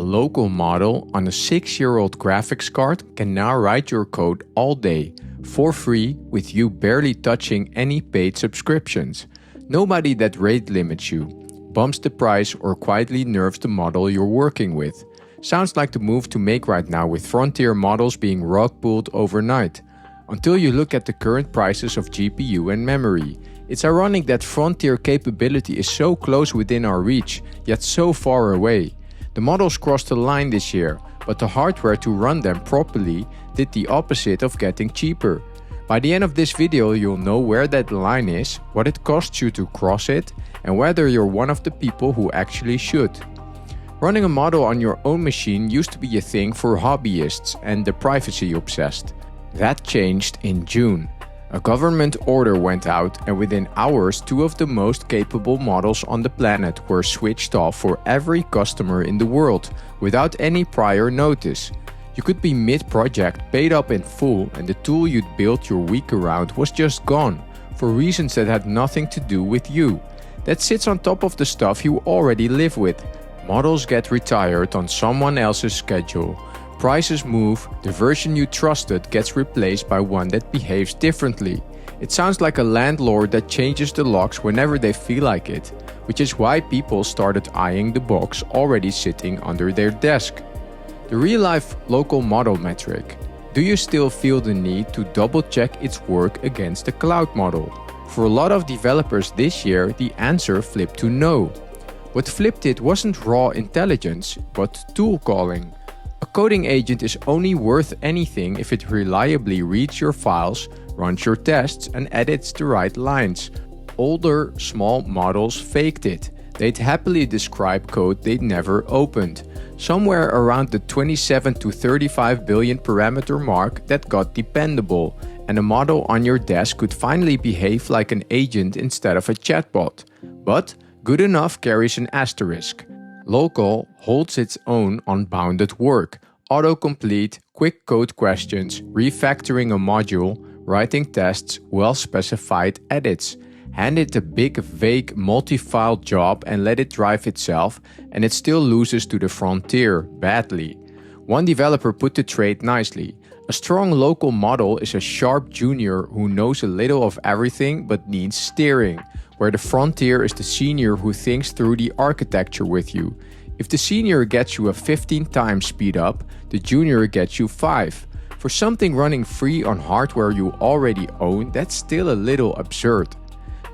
local model on a 6-year-old graphics card can now write your code all day, for free, with you barely touching any paid subscriptions. Nobody that rate limits you, bumps the price or quietly nerfs the model you're working with. Sounds like the move to make right now, with frontier models being rug pulled overnight. Until you look at the current prices of GPU and memory. It's ironic that frontier capability is so close within our reach, yet so far away. The models crossed the line this year, but the hardware to run them properly did the opposite of getting cheaper. By the end of this video, you'll know where that line is, what it costs you to cross it, and whether you're one of the people who actually should. Running a model on your own machine used to be a thing for hobbyists and the privacy obsessed. That changed in June. A government order went out, and within hours 2 of the most capable models on the planet were switched off for every customer in the world, without any prior notice. You could be mid-project, paid up in full, and the tool you'd built your week around was just gone, for reasons that had nothing to do with you. That sits on top of the stuff you already live with. Models get retired on someone else's schedule. Prices move, the version you trusted gets replaced by one that behaves differently. It sounds like a landlord that changes the locks whenever they feel like it, which is why people started eyeing the box already sitting under their desk. The real-life local model metric. Do you still feel the need to double-check its work against the cloud model? For a lot of developers this year, the answer flipped to no. What flipped it wasn't raw intelligence, but tool calling. A coding agent is only worth anything if it reliably reads your files, runs your tests, and edits the right lines. Older, small models faked it. They'd happily describe code they'd never opened. Somewhere around the 27 to 35 billion parameter mark, that got dependable, and a model on your desk could finally behave like an agent instead of a chatbot. But good enough carries an asterisk. Local holds its own on bounded work, autocomplete, quick code questions, refactoring a module, writing tests, well-specified edits. Hand it a big, vague, multi-file job and let it drive itself, and it still loses to the frontier, badly. One developer put the trait nicely. A strong local model is a sharp junior who knows a little of everything but needs steering, where the frontier is the senior who thinks through the architecture with you. If the senior gets you a 15 times speed up, the junior gets you 5. For something running free on hardware you already own, that's still a little absurd.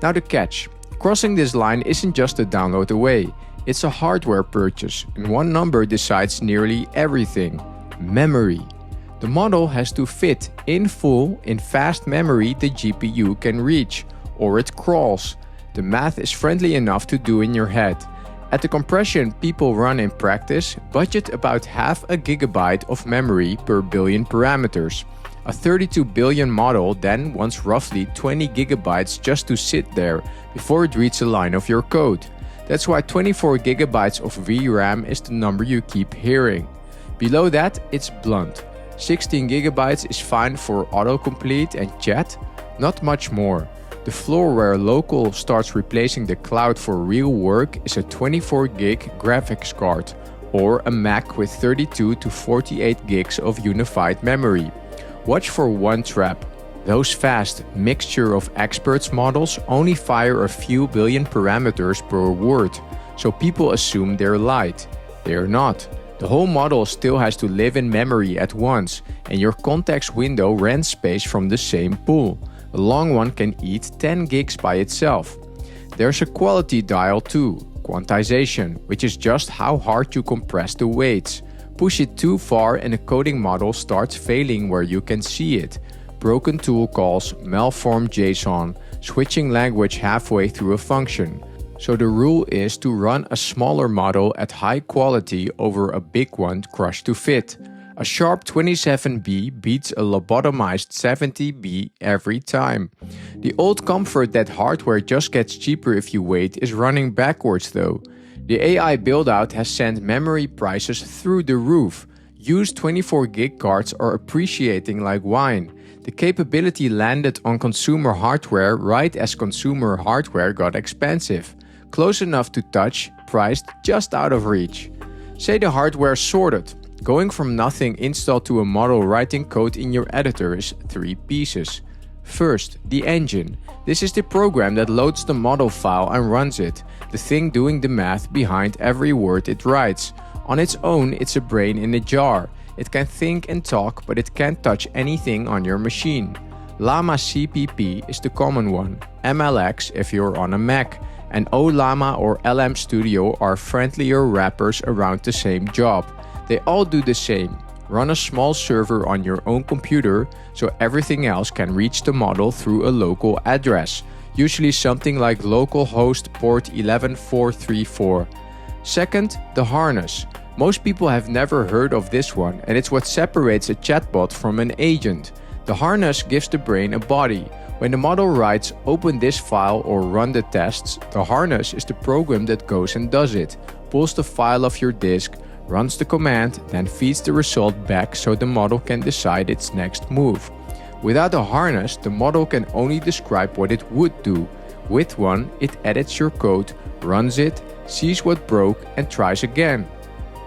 Now the catch. Crossing this line isn't just a download away. It's a hardware purchase, and one number decides nearly everything. Memory. The model has to fit in full in fast memory the GPU can reach, or it crawls. The math is friendly enough to do in your head. At the compression people run in practice, budget about half a gigabyte of memory per billion parameters. A 32 billion model then wants roughly 20 gigabytes just to sit there before it reads a line of your code. That's why 24 gigabytes of VRAM is the number you keep hearing. Below that, it's blunt. 16 gigabytes is fine for autocomplete and chat, not much more. The floor where local starts replacing the cloud for real work is a 24 gig graphics card, or a Mac with 32 to 48 gigs of unified memory. Watch for one trap. Those fast mixture of experts models only fire a few billion parameters per word, so people assume they're light. They're not. The whole model still has to live in memory at once, and your context window rents space from the same pool. A long one can eat 10 gigs by itself. There's a quality dial too, quantization, which is just how hard you compress the weights. Push it too far and a coding model starts failing where you can see it. Broken tool calls, malformed JSON, switching language halfway through a function. So the rule is to run a smaller model at high quality over a big one crushed to fit. A sharp 27B beats a lobotomized 70B every time. The old comfort that hardware just gets cheaper if you wait is running backwards though. The AI build-out has sent memory prices through the roof. Used 24 gig cards are appreciating like wine. The capability landed on consumer hardware right as consumer hardware got expensive. Close enough to touch, priced just out of reach. Say the hardware sorted. Going from nothing installed to a model writing code in your editor is 3 pieces. First, the engine. This is the program that loads the model file and runs it, the thing doing the math behind every word it writes. On its own, it's a brain in a jar. It can think and talk, but it can't touch anything on your machine. Llama.cpp is the common one, MLX if you're on a Mac, and llama or LM Studio are friendlier wrappers around the same job. They all do the same. Run a small server on your own computer so everything else can reach the model through a local address, usually something like localhost port 11434. Second, the harness. Most people have never heard of this one, and it's what separates a chatbot from an agent. The harness gives the brain a body. When the model writes, open this file or run the tests, the harness is the program that goes and does it, pulls the file off your disk, runs the command, then feeds the result back so the model can decide its next move. Without a harness, the model can only describe what it would do. With one, it edits your code, runs it, sees what broke, and tries again.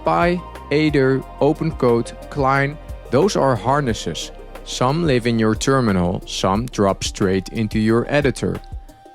Pi, Ada, OpenCode, Klein, those are harnesses. Some live in your terminal, some drop straight into your editor.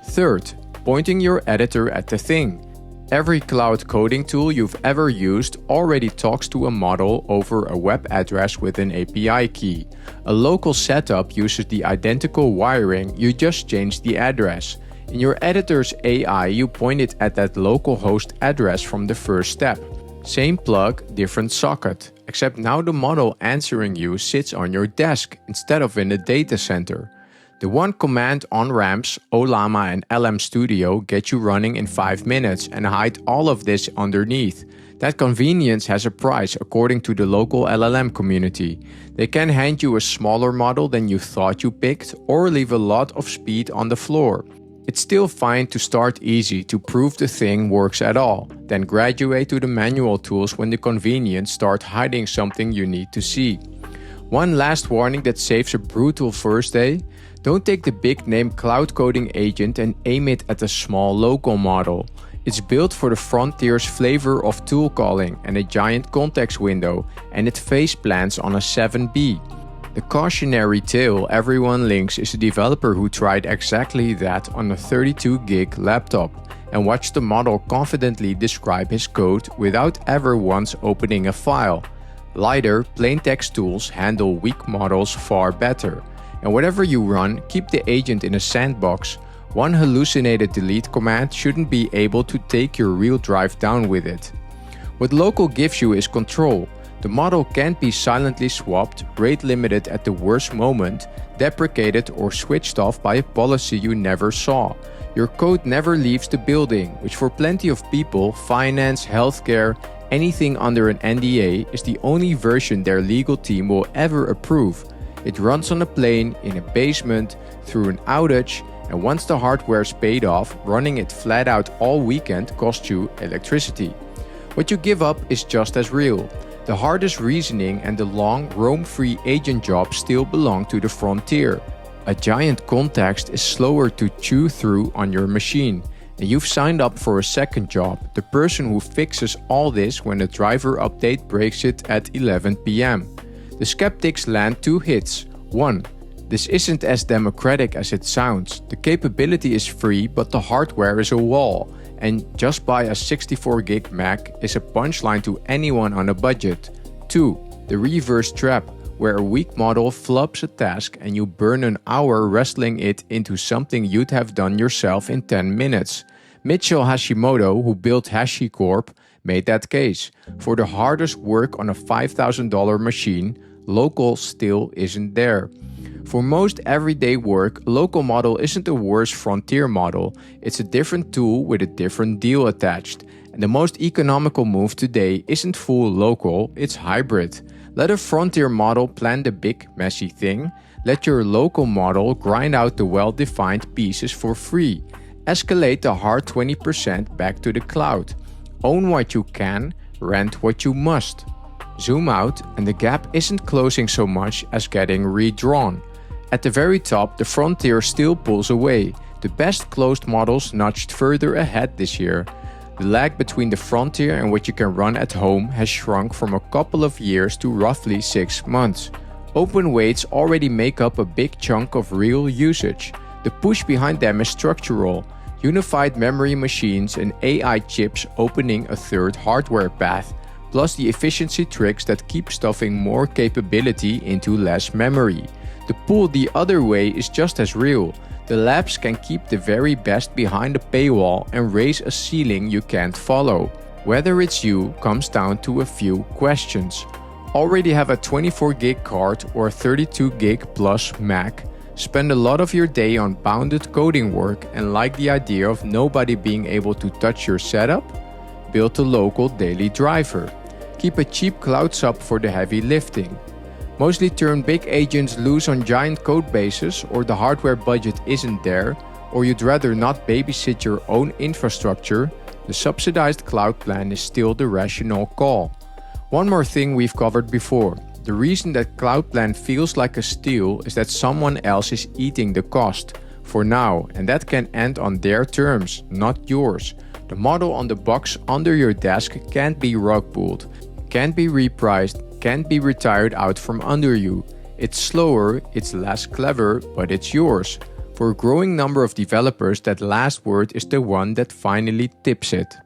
Third, pointing your editor at the thing. Every cloud coding tool you've ever used already talks to a model over a web address with an API key. A local setup uses the identical wiring, you just change the address. In your editor's AI, you point it at that local host address from the first step. Same plug, different socket, except now the model answering you sits on your desk instead of in the data center. The one command on-ramps, llama and LM Studio get you running in 5 minutes and hide all of this underneath. That convenience has a price according to the local LLM community. They can hand you a smaller model than you thought you picked or leave a lot of speed on the floor. It's still fine to start easy to prove the thing works at all, then graduate to the manual tools when the convenience starts hiding something you need to see. One last warning that saves a brutal first day. Don't take the big name cloud coding agent and aim it at a small local model. It's built for the frontier's flavor of tool calling and a giant context window, and it face plants on a 7B. The cautionary tale everyone links is a developer who tried exactly that on a 32-gig laptop and watched the model confidently describe his code without ever once opening a file. Lighter, plain text tools handle weak models far better. And whatever you run, keep the agent in a sandbox. One hallucinated delete command shouldn't be able to take your real drive down with it. What local gives you is control. The model can't be silently swapped, rate limited at the worst moment, deprecated or switched off by a policy you never saw. Your code never leaves the building, which for plenty of people, finance, healthcare, anything under an NDA is the only version their legal team will ever approve. It runs on a plane, in a basement, through an outage, and once the hardware's paid off, running it flat out all weekend costs you electricity. What you give up is just as real. The hardest reasoning and the long, roam-free agent jobs still belong to the frontier. A giant context is slower to chew through on your machine, and you've signed up for a second job, the person who fixes all this when the driver update breaks it at 11 p.m. The skeptics land 2 hits. 1. This isn't as democratic as it sounds. The capability is free, but the hardware is a wall. And just buy a 64-gig Mac is a punchline to anyone on a budget. 2. The reverse trap, where a weak model flubs a task and you burn an hour wrestling it into something you'd have done yourself in 10 minutes. Mitchell Hashimoto, who built HashiCorp, made that case. For the hardest work on a $5,000 machine, local still isn't there. For most everyday work, a local model isn't a worse frontier model, it's a different tool with a different deal attached. And the most economical move today isn't full local, it's hybrid. Let a frontier model plan the big, messy thing. Let your local model grind out the well-defined pieces for free. Escalate the hard 20% back to the cloud. Own what you can, rent what you must. Zoom out and the gap isn't closing so much as getting redrawn. At the very top, the frontier still pulls away. The best closed models nudged further ahead this year. The lag between the frontier and what you can run at home has shrunk from a couple of years to roughly 6 months. Open weights already make up a big chunk of real usage. The push behind them is structural. Unified memory machines and AI chips opening a third hardware path, plus the efficiency tricks that keep stuffing more capability into less memory. The pull the other way is just as real. The labs can keep the very best behind a paywall and raise a ceiling you can't follow. Whether it's you comes down to a few questions. Already have a 24 gig card or a 32 gig plus Mac? Spend a lot of your day on bounded coding work and like the idea of nobody being able to touch your setup? Build a local daily driver. Keep a cheap cloud sub for the heavy lifting. Mostly turn big agents loose on giant code bases, or the hardware budget isn't there, or you'd rather not babysit your own infrastructure, the subsidized cloud plan is still the rational call. One more thing we've covered before. The reason that cloud plan feels like a steal is that someone else is eating the cost for now, and that can end on their terms, not yours. The model on the box under your desk can't be rug pulled, can't be repriced, can't be retired out from under you. It's slower, it's less clever, but it's yours. For a growing number of developers, that last word is the one that finally tips it.